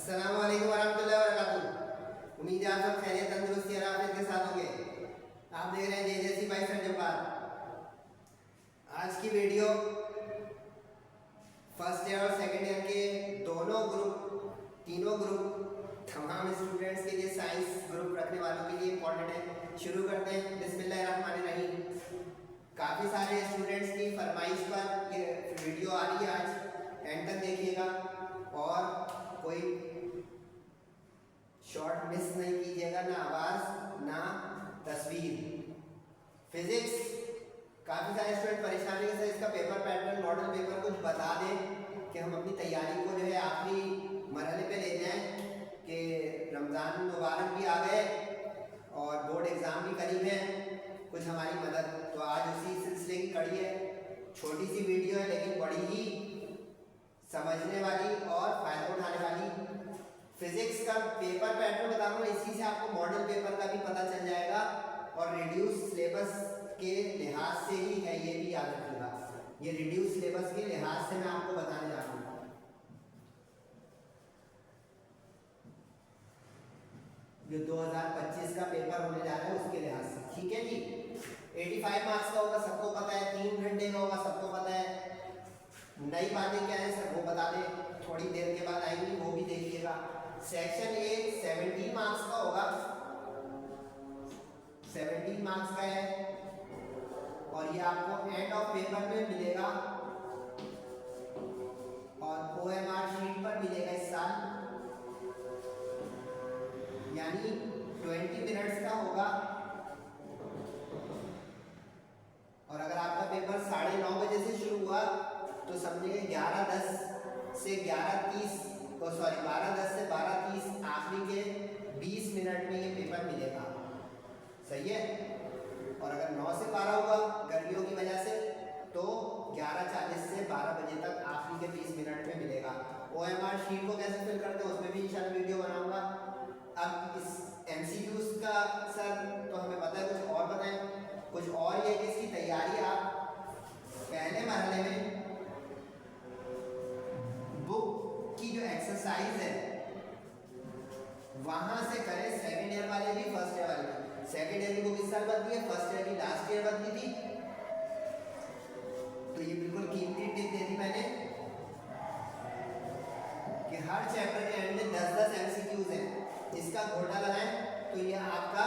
अस्सलाम वालेकुम वरहमतुल्लाहि वबरकातुहू। उम्मीद है आप सब खैरियत तंदुरुस्ती और आफियत के साथ होंगे। आप देख रहे हैं जेजेसी बाई सर जब्बार। आज की वीडियो फर्स्ट ईयर और सेकंड ईयर के दोनों तीनों ग्रुप तमाम स्टूडेंट्स के लिए साइंस ग्रुप रखने वालों के लिए इम्पोर्टेंट है। शुरू करते हैं बिस्मिल्लाहिर्रहमानिर्रहीम। काफ़ी सारे स्टूडेंट्स की फरमाइश पर ये वीडियो आ रही है, आज एंड तक देखिएगा और कोई शॉर्ट मिस नहीं कीजिएगा, ना आवाज़ ना तस्वीर। फिजिक्स काफ़ी सारे स्टूडेंट परेशान है कि इसका पेपर पैटर्न मॉडल पेपर कुछ बता दें कि हम अपनी तैयारी को जो है आखिरी मरहले पे ले जाएं कि रमज़ान मुबारक भी आ गए और बोर्ड एग्ज़ाम भी करीब है, कुछ हमारी मदद। तो आज उसी सिलसिले की कड़ी है, छोटी सी वीडियो है लेकिन बड़ी ही समझने वाली और फ़ायदा उठाने वाली। फिजिक्स का पेपर पैटर्न बताऊंगा, इसी से आपको मॉडल पेपर का भी पता चल जाएगा और रिड्यूस सिलेबस के लिहाज से ही है, ये भी याद रखिएगा। ये रिड्यूस सिलेबस के लिहाज से मैं आपको बताने जा रहा हूँ। जो 2025 का पेपर होने जा रहा है उसके लिहाज से, ठीक है जी। 85 मार्क्स का होगा, सबको पता है। 3 घंटे का होगा, सबको पता है। नई बातें क्या है सर वो बता दें, थोड़ी देर के बाद आएंगी, वो भी देखिएगा। सेक्शन ए 17 मार्क्स का होगा, 17 मार्क्स का है और ये आपको एंड ऑफ पेपर में मिलेगा और OMR शीट पर मिलेगा इस साल, यानी 20 मिनट्स का होगा। और अगर आपका पेपर 9:30 बजे से शुरू हुआ तो समझिए 11:10 से 11:30 को 12:10 से 12:30 आखिरी के 20 मिनट में ये पेपर मिलेगा, सही है। और अगर 9 से 12 हुआ गर्मियों की वजह से तो 11:40 से 12 बजे तक आखिरी के 20 मिनट में मिलेगा। OMR शीट को कैसे फिल करते हैं उसमें भी इंशाल्लाह वीडियो बनाऊंगा। अब इस MCQs का सर तो हमें पता है, कुछ और बताएं। कुछ और ये कि इसकी तैयारी आप पहले मरहले में बुक की जो एक्सरसाइज है वहां से करें। सेकंड ईयर वाले भी फर्स्ट ईयर वाले भी। सेकंड ईयर की बुक इस साल बदली है, फर्स्ट ईयर की लास्ट ईयर बदली थी, तो ये बिल्कुल कीमती टिप दे दी मैंने कि हर चैप्टर के एंड में 10-10 MCQs हैं। इसका घोटा लगाएं तो ये आपका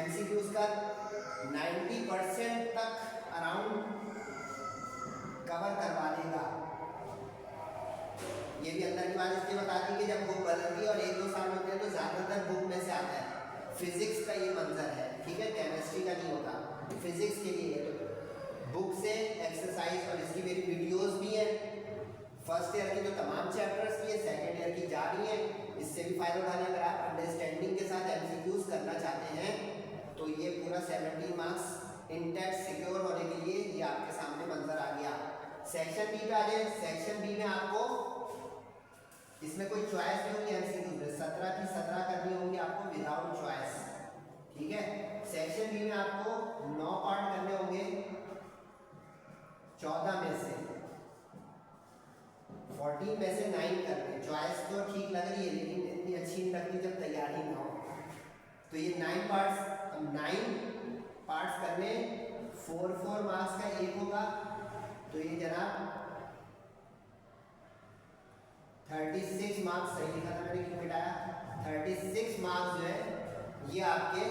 MCQs का 90% तक अराउंड कवर करवा देगा। ये भी अंदर की बात इसलिए बता दी कि जब बुक बदलती है और 1-2 साल होते हैं तो ज़्यादातर बुक में से आता है। फिजिक्स का ये मंजर है, ठीक है, केमिस्ट्री का नहीं होता, फिजिक्स के लिए तो बुक से एक्सरसाइज। और इसकी मेरी वीडियोस भी हैं, फर्स्ट ईयर की तो तमाम चैप्टर्स की है, सेकेंड ईयर की जा रही है, इससे भी फायदा उठाने। अगर आप अंडरस्टैंडिंग के साथ MCQs करना चाहते हैं तो ये पूरा 17 मार्क्स इंटैक्ट सिक्योर होने के लिए ये आपके सामने मंजर आ गया। सेक्शन बी पे आ जाए। सेक्शन बी में आपको इसमें कोई चॉइस नहीं होगी MCQ में, 17 की 17 करनी होंगी आपको विदाउट चॉइस, ठीक है। सेक्शन बी में आपको 9 पार्ट करने होंगे 14 में से, 14 में से 9 करने। चॉइस तो ठीक लग रही है लेकिन इतनी अच्छी नहीं लगती जब तैयारी ना हो। तो ये 9 पार्ट्स करने, 4 मार्क्स का एक होगा, तो ये जनाब 36 मार्क्स, सही लिखा था मैंने, क्यों मिटाया, 36 मार्क्स जो है ये आपके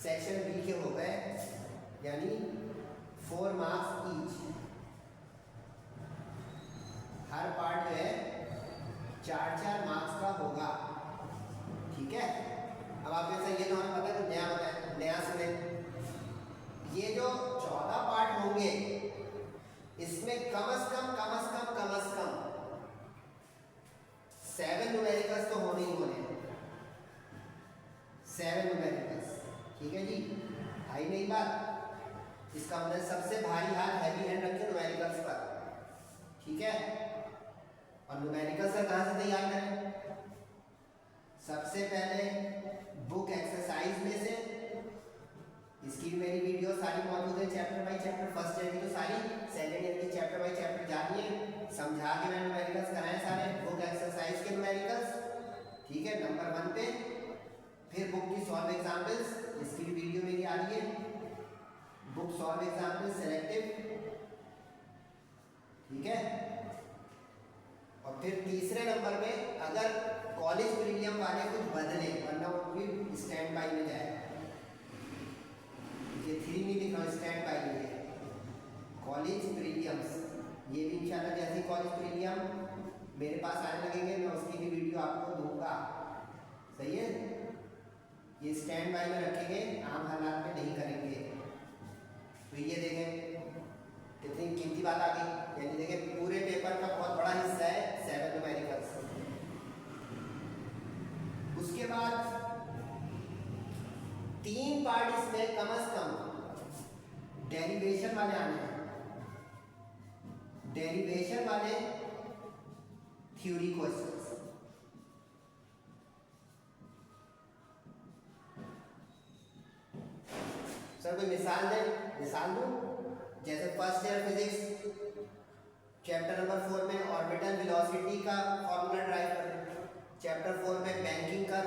सेक्शन बी के हो गए, यानी 4 मार्क्स ईच। हर पार्ट जो है 4-4 मार्क्स का होगा, ठीक है। अब आप जैसा ये तो हमें पता है, तो नया बताएं, नया सुने। ये जो 14 पार्ट होंगे इसमें कम से कम 7 न्यूमेरिकल्स तो होने ही होने, 7 न्यूमेरिकल्स, ठीक है जी। भाई नहीं बात, इसका मतलब सबसे भारी हाथ हैवी हैंड रखें न्यूमेरिकल्स पर, ठीक है। और न्यूमेरिकल्स का कहाँ से तैयार करें? सबसे पहले बुक एक्सरसाइज में से, इसकी भी मेरी वीडियो सारी मौजूद है, chapter by chapter. First year की तो सारी, सेकंड ईयर की चैप्टर बाय चैप्टर जानिए, समझा के मैंने न्यूमेरिकल्स कराए सारे। बुक ठीक है, नंबर 1 पे। फिर बुक की सॉल्व एग्जाम्पल्स, इसकी भी वीडियो मेरी आ रही है, बुक सॉल्व एग्जाम्पल्स सेलेक्टिव, ठीक है। और फिर तीसरे नंबर पे अगर कॉलेज प्रीमियम वाले कुछ बदले, वरना वो भी स्टैंड बाई में जाए, ये 3 नहीं लिखा, स्टैंड बाई में है कॉलेज प्रीमियम्स, ये भी इंशाल्लाह जैसे कॉलेज प्रीमियम मेरे पास आने लगेंगे मैं उसकी भी वीडियो आपको दूंगा, सही है। ये स्टैंड बाई में रखेंगे, आम हालात में नहीं करेंगे। तो ये देखें कितनी कीमती बात आ गई, यानी देखें पूरे पेपर का बहुत बड़ा हिस्सा है 7 न्यूमेरिकल्स। उसके बाद 3 पार्ट इसमें कम से कम डेरिवेशन वाले आने हैं, डेरिवेशन वाले थ्योरी क्वेश्चंस। सर कोई मिसाल दें, मिसाल दूं, जैसे first year physics chapter number 4 में ऑर्बिटल वेलोसिटी का फॉर्मूला ड्राइव कर दें, चैप्टर 4 में बैंकिंग का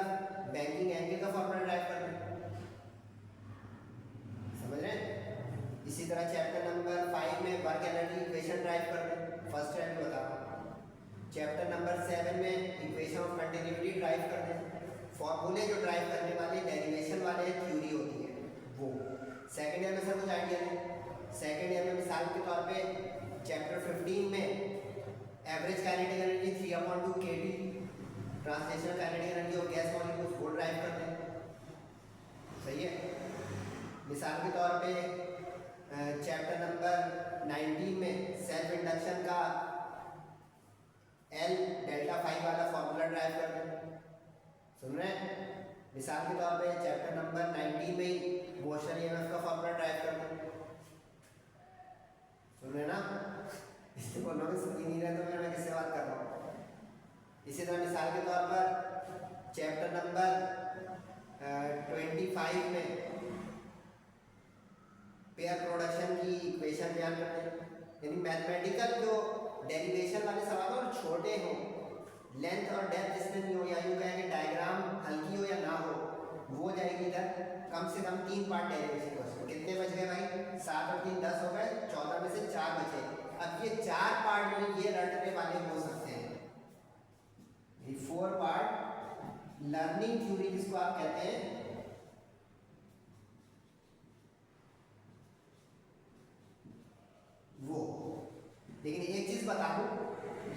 बैंकिंग एंगल का फॉर्मूला ड्राइव कर दें, समझ रहे हैं। इसी तरह चैप्टर नंबर 5 में वर्क एनर्जी इक्वेशन ड्राइव कर दें, फर्स्ट ईयर में बता रहा हूँ। चैप्टर नंबर 7 में इक्वेशन ऑफ कंटिन्यूटी ड्राइव कर दें। फॉर्मूले जो ड्राइव करने वाले डेरिवेशन वाले थ्योरी होती है वो सेकेंड ईयर में सर कुछ आइडिया है। सेकेंड ईयर में मिसाल के तौर पे चैप्टर 15 में average kinetic energy 3/2 kT, translational kinetic energy of gas molecules को ड्राइव कर दें, सही है। मिसाल के तौर पे चैप्टर नंबर 19 में सेल्फ इंडक्शन का L डेल्टा फाई वाला फॉर्मूला ड्राइव कर दें, सुन रहे हैं। मिसाल के तौर पे चैप्टर नंबर 19 में मोशन ईएमएफ का फॉर्मूला ड्राइव कर दें, सुन रहे ना। इससे बोलोगे सुन ही नहीं रहे तो मैं किससे बात कर रहा हूँ। इसी तरह मिसाल के तौर पर चैप्टर नंबर 25 में पेयर प्रोडक्शन की इक्वेशन बयान कर दें, यानी मैथमेटिकल जो डेरिवेशन वाले सवाल और छोटे हो, लेंथ और डेप्थ इसमें नहीं हो, या यूँ कहें कि डायग्राम हल्की हो या ना हो, वो जाएगी इधर। कम से कम 3 पार्ट डेरिवेशन क्वेश्चन। कितने बच गए भाई? 7 और 3 10 हो गए, 14 में से 4 बचे। अब ये 4 पार्ट में ये रटने वाले हो सकते हैं, ये 4 पार्ट लर्निंग थ्योरी जिसको आप कहते हैं, वो। लेकिन एक चीज बता दूं,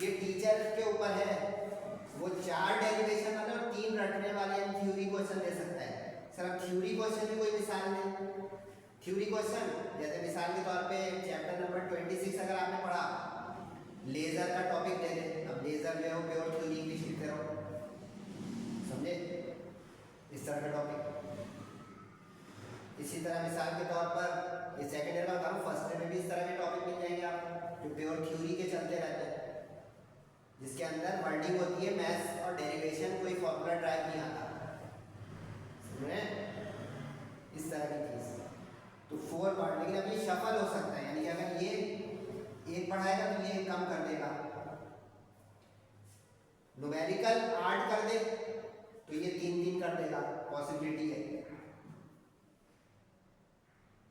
ये टीचर के ऊपर है, वो 4 डेरिवेशन वाले और 3 रटने वाले थ्योरी क्वेश्चन दे सकता है। सर अब थ्योरी क्वेश्चन की कोई मिसाल नहीं। थ्योरी क्वेश्चन जैसे मिसाल के तौर पे चैप्टर नंबर 26 अगर आपने पढ़ा, लेजर का टॉपिक ले लें। अब लेजर ले हो प्योर थ्योरी इंग्लिश लिखते रहो, समझे, इस तरह का टॉपिक। इसी तरह मिसाल के तौर पर ये सेकंड ईयर का बता रहा हूँ, फर्स्ट ईयर में भी इस तरह के टॉपिक मिल जाएंगे आपको जो प्योर थ्योरी के चलते रहते हैं, जिसके अंदर वर्डिंग होती है मैथ्स और डेरिवेशन, कोई फॉर्मूला ड्राइव नहीं आता, समझ रहे हैं, इस तरह की चीज। तो 4 पार्ट, लेकिन अब ये शफल हो सकता है, यानी अगर ये एक पढ़ाएगा तो ये कम कर देगा, न्यूमेरिकल 8 कर दे तो ये 3-3 कर देगा, पॉसिबिलिटी है।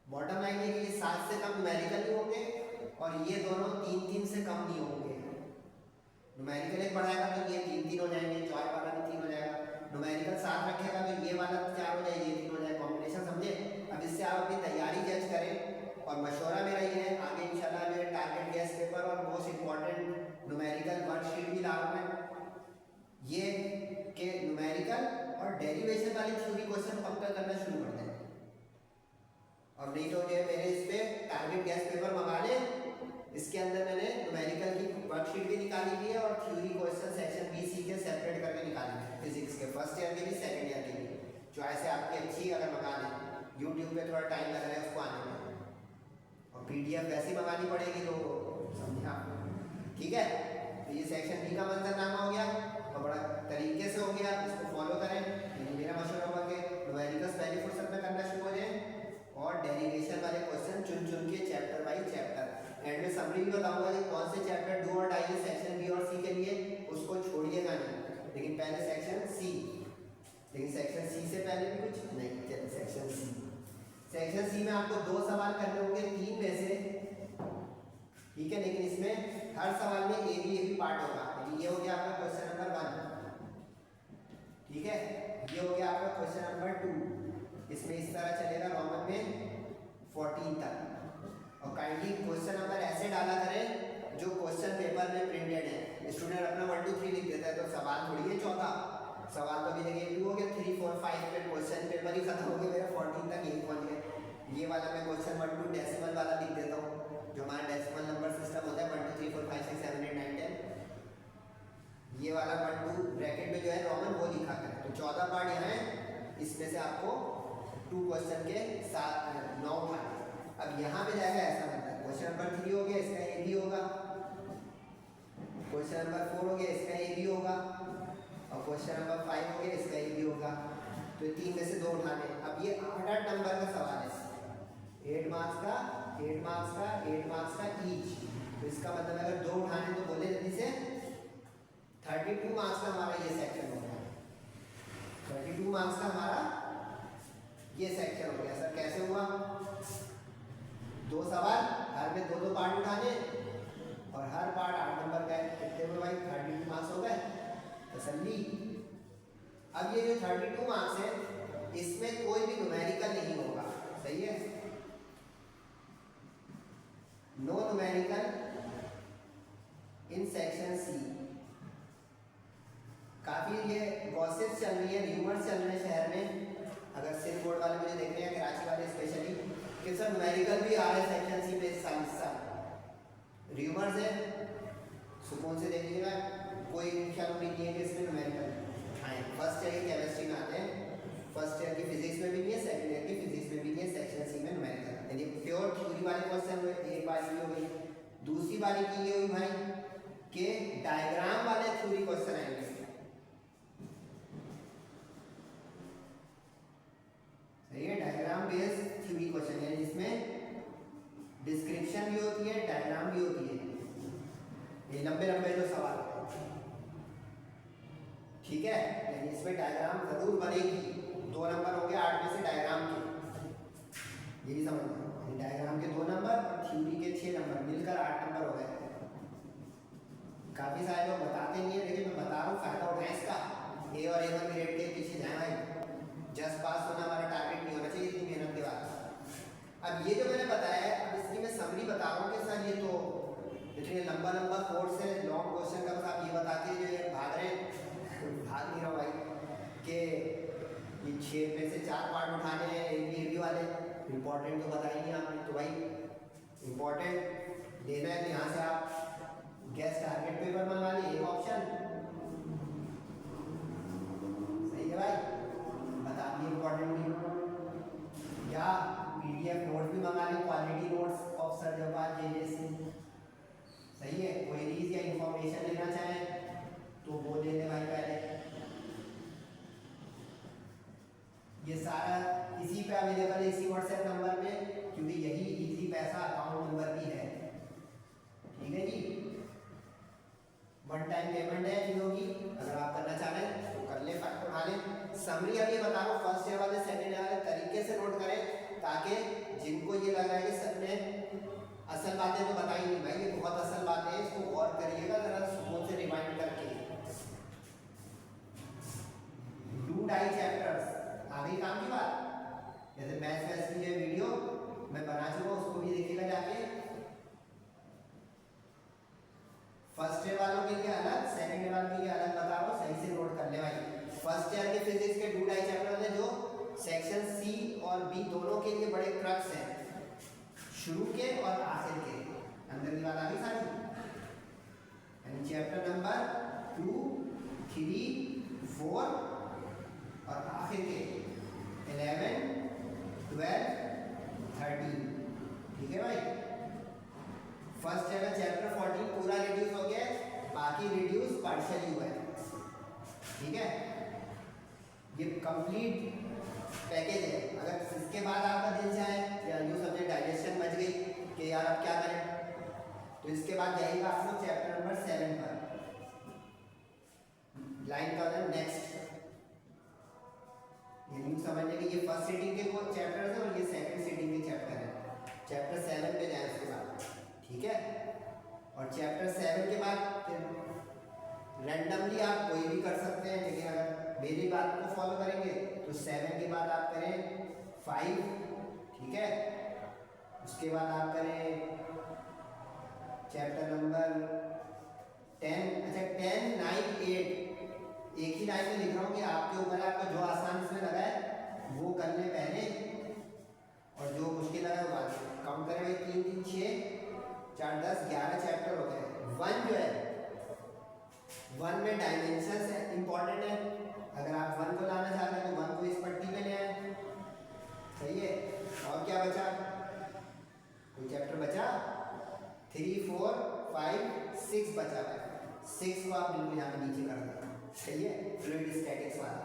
बॉटम लाइन है कि ये 7 से कम न्यूमेरिकल नहीं होंगे और ये दोनों 3-3 से कम नहीं होंगे। न्यूमेरिकल एक पढ़ाएगा तो ये 3-3 हो जाएंगे, चॉइस वाला भी 3 हो जाएगा, न्यूमेरिकल 7 रखेगा तो ये वाला 4 हो जाएगा, ये 3 हो जाएगा, कॉम्बिनेशन समझे। अब इससे आप अपनी तैयारी जज करें, और मशवरा मेरा ये है, आगे इंशाल्लाह मेरे टारगेट गैस पेपर और मोस्ट इंपॉर्टेंट न्यूमेरिकल वर्कशीट भी ला रहा हूँ ये कि न्यूमेरिकल और डेरिवेशन वाली थ्योरी क्वेश्चन पक्का करना शुरू कर दें, और नहीं तो ये मेरे इस पे टारगेट गैस पेपर मंगा लें, इसके अंदर मैंने न्यूमेरिकल की वर्कशीट भी निकाली हुई है और theory question section B C के सेपरेट करके निकाली है, फिजिक्स के फर्स्ट ईयर के भी सेकंड ईयर के भी, चॉइस है आपकी अच्छी, अगर मंगा लें। यूट्यूब पे थोड़ा टाइम लग रहा है उसको आने में, और पीडीएफ वैसे मंगानी पड़ेगी तो समझा, ठीक है। तो ये सेक्शन बी का मंजरनामा हो गया और बड़ा तरीके से हो गया, इसको फॉलो करें। मेरा मशवरा होगा कि न्यूमेरिकल्स पहली फुर्सत में करना शुरू हो जाए और डेरिवेशन वाले क्वेश्चन चुन चुन के चैप्टर बाई चैप्टर। एंड में समरी भी बताऊंगा कि कौन से चैप्टर डू और डाई सेक्शन बी और सी के लिए, उसको छोड़िएगा नहीं, लेकिन पहले सेक्शन सी, लेकिन सेक्शन सी से पहले भी कुछ नहीं। चलिए सेक्शन सी, सेक्शन सी में आपको 2 सवाल करने होंगे 3 में से, ठीक है। लेकिन इसमें हर सवाल में ए बी पार्ट होगा। ये हो गया आपका क्वेश्चन नंबर 1, ठीक है। ये हो गया आपका क्वेश्चन नंबर 2। इसमें इस तरह चलेगा रोमन में 14 तक। और काइंडली क्वेश्चन नंबर ऐसे डाला करें जो क्वेश्चन पेपर में प्रिंटेड है। स्टूडेंट अपना 1 2 3 लिख देता है तो सवाल थोड़ी है 14 सवाल, तो अभी देखिए 2 हो गया, 3 4 5 पे क्वेश्चन पेपर ही खत्म हो गया मेरा, 14 तक यही पहुंच गए। ये वाला मैं क्वेश्चन 1 2 डेसिमल वाला लिख देता हूँ, जो हमारा डेसिमल नंबर सिस्टम होता है 1 2 3 4 5 6 7 8 9 10। ये वाला 1 2 ब्रैकेट में जो है रोमन वो लिखा करें। तो 14 पार्ट यहाँ है, इसमें से आपको 2 क्वेश्चन के साथ 9 उठाने। अब यहाँ पे जाएगा ऐसा बनता है, क्वेश्चन नंबर 3 हो गया, इसका ए बी होगा। क्वेश्चन नंबर 4 हो गया, इसका ए बी होगा। और क्वेश्चन नंबर 5 हो गया, इसका ए बी होगा। तो 3 में से 2 उठाने। अब ये 8 नंबर का सवाल है, 8 मार्क्स का 8 मार्क्स का 8 मार्क्स का ईच। तो इसका मतलब अगर 2 उठाने तो बोले जल्दी से 32 मार्क्स का हमारा ये सेक्शन हो गया। 32 मार्क्स का हमारा ये सेक्शन हो गया। सर कैसे हुआ? 2 सवाल, हर में 2 पार्ट उठाने और हर पार्ट 8 नंबर का है। कितने हुए भाई? 32 मार्क्स हो गए, तसल्ली। अब ये जो 32 मार्क्स है इसमें कोई भी न्यूमेरिकल नहीं होगा, सही है। No numerical in section C. काफी ये गॉसिप्स चल रही है, र्यूमर्स चल रहे हैं शहर में। अगर सिंध बोर्ड वाले मुझे देख रहे हैं, कराची वाले स्पेशली, कि सर न्यूमेरिकल भी आ रहे हैं सेक्शन सी पे इस साल। र्यूमर्स है, सुकून से देख लीजिएगा, कोई ख्याल नहीं है कि इसमें न्यूमेरिकल आए। फर्स्ट ईयर की केमिस्ट्री में आते हैं, फर्स्ट ईयर की फिजिक्स में भी नहीं है, सेकंड ईयर की फिजिक्स में भी नहीं है सेक्शन सी में न्यूमेरिकल। यानी प्योर थ्योरी वाले क्वेश्चन हुए। एक बारी हो गई। दूसरी बारी की ये हुई भाई कि डायग्राम वाले थ्योरी क्वेश्चन आएंगे। सही है, डायग्राम बेस्ड थ्योरी क्वेश्चन है जिसमें डिस्क्रिप्शन भी होती है, डायग्राम भी होती है। ये लंबे लंबे जो सवाल होते हैं, ठीक है। यानी इसमें डायग्राम जरूर बनेगी। 2 नंबर हो गया 8 में से डायग्राम के, ये भी समझना। डायग्राम के 2 नंबर और थ्योरी के 6 नंबर, मिलकर 8 नंबर हो गए। काफी सारे लोग बताते नहीं है, लेकिन मैं बता रहा हूँ, फायदा उठाएं इसका। ए और A1 ग्रेड के पीछे जाए भाई, जस्ट पास होना हमारा टारगेट नहीं होना चाहिए इतनी मेहनत के बाद। अब ये जो मैंने बताया है, अब इसकी मैं समरी बता रहा हूँ कि सर ये तो इतने लंबा लंबा कोर्स है, लॉन्ग क्वेश्चन का, बस आप ये बता के जो ये भाग रहे हैं, भाग नहीं रहा भाई, कि ये 6 में से 4 पार्ट उठाने हैं ए बी वाले। इम्पोर्टेंट तो बताया नहीं आपने, तो भाई इम्पोर्टेंट लेना है तो यहाँ से आप गैस टारगेट पेपर मंगा लिए, एक ऑप्शन सही है भाई, बता दिए इम्पोर्टेंट भी। या PDF नोट्स भी मंगा लें, quality notes of sir Jawahar J Singh, सही है। क्वेरीज या इंफॉर्मेशन लेना चाहें तो वो ले लें भाई पहले। ये सारा इसी पे अवेलेबल है, इसी व्हाट्सएप नंबर पे, क्योंकि यही इजी पैसा अकाउंट नंबर भी है, ठीक है जी। 1 टाइम पेमेंट है इन लोगों की, अगर आप करना चाह रहे हैं तो कर ले, फट उठा ले। समरी अभी बता रहा हूँ, फर्स्ट ईयर वाले सेकंड ईयर वाले तरीके से नोट करें, ताकि जिनको ये लग रहा है कि सर ने असल बातें तो बताई नहीं, भाई ये बहुत असल बातें हैं, इसको गौर करिएगा जरा, सुकून से रिमाइंड करके। 2 ढाई चैप्टर्स आगे काम की बात, जैसे मैथ्स वैथ्स की जो वीडियो मैं बना चुका हूँ, उसको भी देखिएगा जाके। फर्स्ट ईयर वालों के लिए अलग, सेकंड ईयर वालों के लिए अलग बता रहा हूँ, सही से नोट कर ले भाई। फर्स्ट ईयर के फिजिक्स के 2 ढाई चैप्टर हैं, जो सेक्शन सी और बी दोनों के लिए बड़े क्रक्स हैं, शुरू के और आखिर के। अंदर की बात आ गई सारी, यानी चैप्टर नंबर 2 3 4 और आखिर के 11 12 13, ठीक है भाई। फर्स्ट ईयर का चैप्टर 14 पूरा रिड्यूस हो गया, बाकी रिड्यूस पार्शियली हुआ है, ठीक है। ये कंप्लीट पैकेज है। अगर इसके बाद आपका दिल चाहे या यूँ समझे डाइजेशन बच गई कि यार अब क्या करें, तो इसके बाद जाइएगा आप लोग चैप्टर नंबर 7 पर। लाइन का होता है नेक्स्ट। ये न्यू समझने के ये फर्स्ट सीटिंग के वो चैप्टर है और ये सेकंड सीटिंग के चैप्टर है। चैप्टर 7 पे जाए उसके बाद, ठीक है। और चैप्टर 7 के बाद रैंडमली आप कोई भी कर सकते हैं, लेकिन अगर मेरी बात को फॉलो करेंगे तो 7 के बाद आप करें 5, ठीक है। उसके बाद आप करें चैप्टर नंबर 10, अच्छा 10, 9, 8 एक ही लाइन में लिख रहा हूँ कि आपके ऊपर है, आपको जो आसान इसमें लगा है वो करने पहले और जो मुश्किल लगा है वो बाद में। काउंट करें भाई 3, 3, 6, 4, 10, 11 चैप्टर हो गए। 1 जो है 1 में डायमेंशंस है इंपॉर्टेंट है। अगर आप 1 को लाना चाहते हैं तो 1 को इस पट्टी पे ले आए, सही है। और क्या बचा, कोई चैप्टर बचा 3, 4, 5, 6 बचा है। 6 को आप बिल्कुल यहाँ पे नीचे कर दें, सही है। फ्लूइड स्टैटिक्स वाला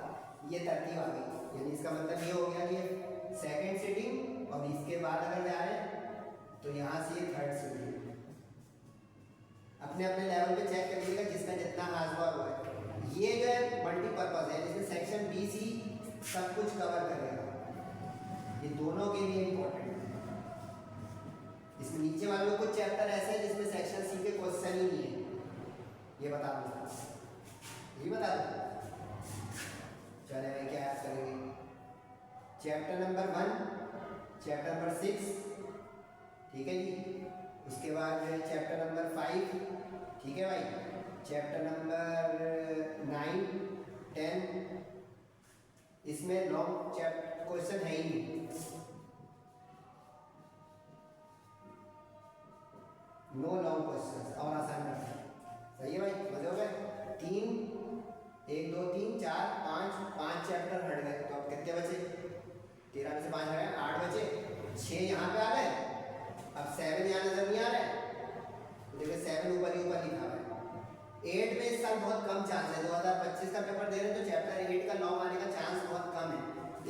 ये तरतीब आ गई, यानी इसका मतलब ये हो गया कि सेकंड सीटिंग और इसके बाद अगर जा रहे हैं तो यहाँ से ये थर्ड सीटिंग। अपने अपने लेवल पे चेक कर लीजिएगा जिसका जितना हाजमा हुआ है। ये जो है मल्टीपर्पज है, जिसमें सेक्शन बी सी सब कुछ कवर करेगा, ये दोनों के लिए इंपॉर्टेंट है। इसमें नीचे वाले में कुछ चैप्टर ऐसे हैं जिसमें सेक्शन सी के क्वेश्चन ही नहीं है, ये बता दूँ, ये बता दूँ। चले भाई क्या याद करेंगे, चैप्टर नंबर 1, चैप्टर नंबर 6, ठीक है जी। उसके बाद चैप्टर नंबर 5, ठीक है भाई। चैप्टर नंबर 9, 10, इसमें लॉन्ग चैप्टर क्वेश्चन है ही नहीं, नो लॉन्ग क्वेश्चन और आसान रहता है, सही है भाई। मजे हो गए। 3, 1, 2, 3, 4, 5 चैप्टर हट गए, तो अब कितने बचे, 13 में से 5 हट गए, 8 बचे। 6 यहाँ पे आ गए, अब 7 यहाँ नजर नहीं आ रहा है, तो देखिए 7 ऊपर ही ऊपर लिखा हुआ है। 8 में इस साल बहुत कम चांस है, 2025 का पेपर दे रहे हैं तो चैप्टर 8 का लॉन्ग आने का चांस बहुत कम है,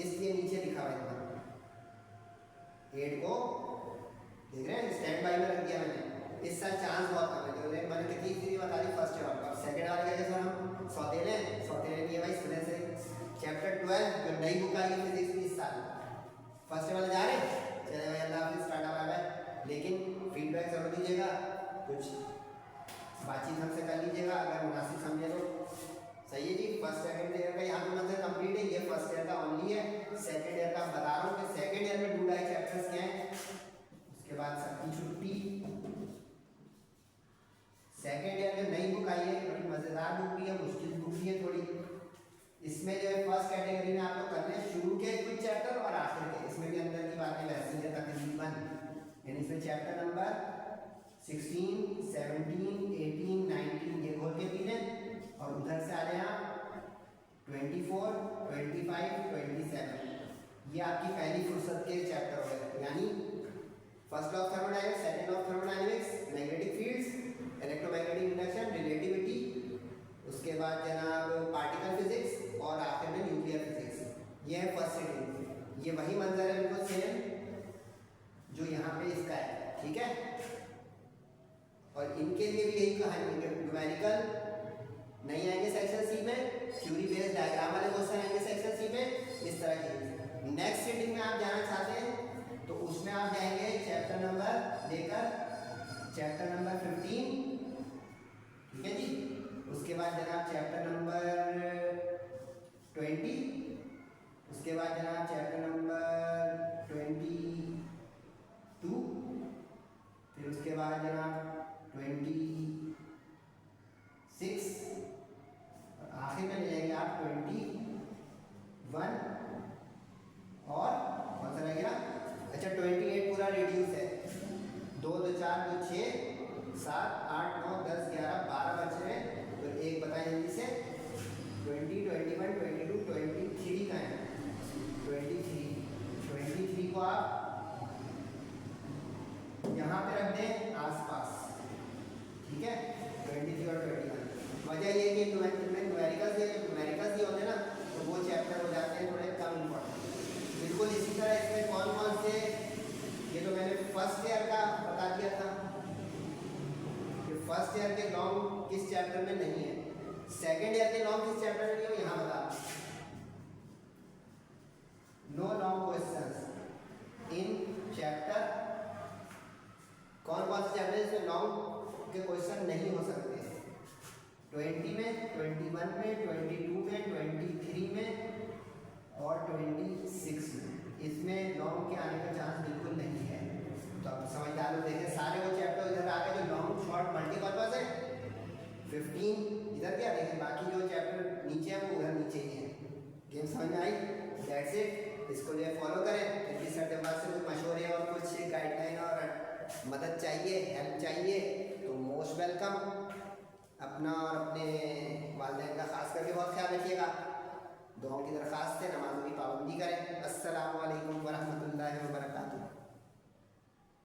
इसलिए नीचे लिखा हुआ है। 8 को देख रहे हैं स्टैंड बाय में रख दिया मैंने, इस साल चांस बहुत कम है। तो मैंने कितनी चीज़ें बता दी फर्स्ट ईयर का। सेकंड वाले का जैसे हम सौतेले नहीं है भाई, इस वजह से चैप्टर 12 जो नई बुक आई है फिजिक्स की इस साल, फर्स्ट वाले जा रहे हैं। चले भाई अल्लाह हाफिज़, टाटा बाय बाय। लेकिन फीडबैक जरूर दीजिएगा, कुछ बातचीत हमसे कर लीजिएगा अगर मुनासिब समझे तो, सही है जी। फर्स्ट सेकंड ईयर का यहाँ पे मंजर कंप्लीट है, ये फर्स्ट ईयर का ओनली है। सेकंड ईयर का बता रहा हूँ कि सेकंड ईयर में 2 चैप्टर्स क्या हैं, उसके बाद सबकी छुट्टी। सेकंड ईयर में नई बुक आई है, बड़ी मज़ेदार बुक भी है, मुश्किल बुक भी है थोड़ी। इसमें जो है फर्स्ट कैटेगरी में आप लोग करने हैं शुरू के कुछ चैप्टर और आखिर के, इसमें भी अंदर की बातें वैसी है तकरीबन। यानी इसमें चैप्टर नंबर 16, 17, 18, 19 ये खोल के पी लें और उधर से आ जाए आप 24, 25, 27, ये आपकी पहली फुर्सत के चैप्टर हो गए। यानी first law of thermodynamics, second law of thermodynamics, magnetic fields, electromagnetic induction, relativity, उसके बाद जनाब पार्टिकल फिजिक्स और आखिर में न्यूक्लियर फिजिक्स। ये है फर्स्ट सीटिंग। ये वही मंजर है बिल्कुल सेम जो यहाँ पे इसका है, ठीक है। और इनके लिए भी यही कहानी है, न्यूमेरिकल नहीं आएंगे सेक्शन सी में, थ्योरी बेस्ड डायग्राम वाले क्वेश्चन आएंगे सेक्शन सी में, इस तरह के। नेक्स्ट सीटिंग में आप जाना चाहते हैं तो उसमें आप जाएंगे चैप्टर नंबर लेकर चैप्टर नंबर 15, ठीक है जी। उसके बाद जनाब चैप्टर नंबर 20, उसके बाद जनाब चैप्टर नंबर 22, फिर उसके बाद जनाब 26 और आखिर में ले जाएंगे आप 21 और कौन सा रह गया, अच्छा 28 पूरा रिड्यूस है। 2, 2, 4, 2, 6, 7, 8, 9, 10, 11, 12 बचे हैं, तो एक बताएं जल्दी से। 20, 21, 22, 23 का है, 23 को आप यहाँ पे रख दें आसपास, ठीक है। 23 और 21 वजह ये कि न्यूमेरिकल्स ये होते हैं ना, तो वो चैप्टर हो जाते हैं थोड़े कम इम्पोर्टेंट। बिल्कुल इसी तरह इसमें कौन कौन से, ये तो मैंने फर्स्ट ईयर का बता दिया था कि फर्स्ट ईयर के लॉन्ग किस चैप्टर में नहीं है, सेकेंड ईयर के लॉन्ग किस चैप्टर में दिए यहाँ बता। No long questions in chapter, कौन कौन से चैप्टर इसमें लॉन्ग के क्वेश्चन नहीं हो सकते? 20 में, 21 में, 22 में, 23 में और 26 में। इसमें लॉन्ग के आने का चांस बिल्कुल नहीं है। तो अब समझदार लोग देखें, सारे वो चैप्टर इधर आके जो लॉन्ग शॉर्ट मल्टीपर्पज है 15 इधर क्या देखें, बाकी जो चैप्टर नीचे है वो उधर नीचे ही है। गेम समझ में आई? That's it. इसको जो है फॉलो करें। फिर सर के पास से कुछ मशवरे और कुछ गाइडलाइन और मदद चाहिए, हेल्प चाहिए तो मोस्ट वेलकम। अपना और अपने वालिदैन का खास करके बहुत ख्याल रखिएगा। दुआओं की दरख्वास्त है, नमाज़ों की पाबंदी करें। अस्सलामु अलैकुम वरहमतुल्लाहि वबरकातुहू।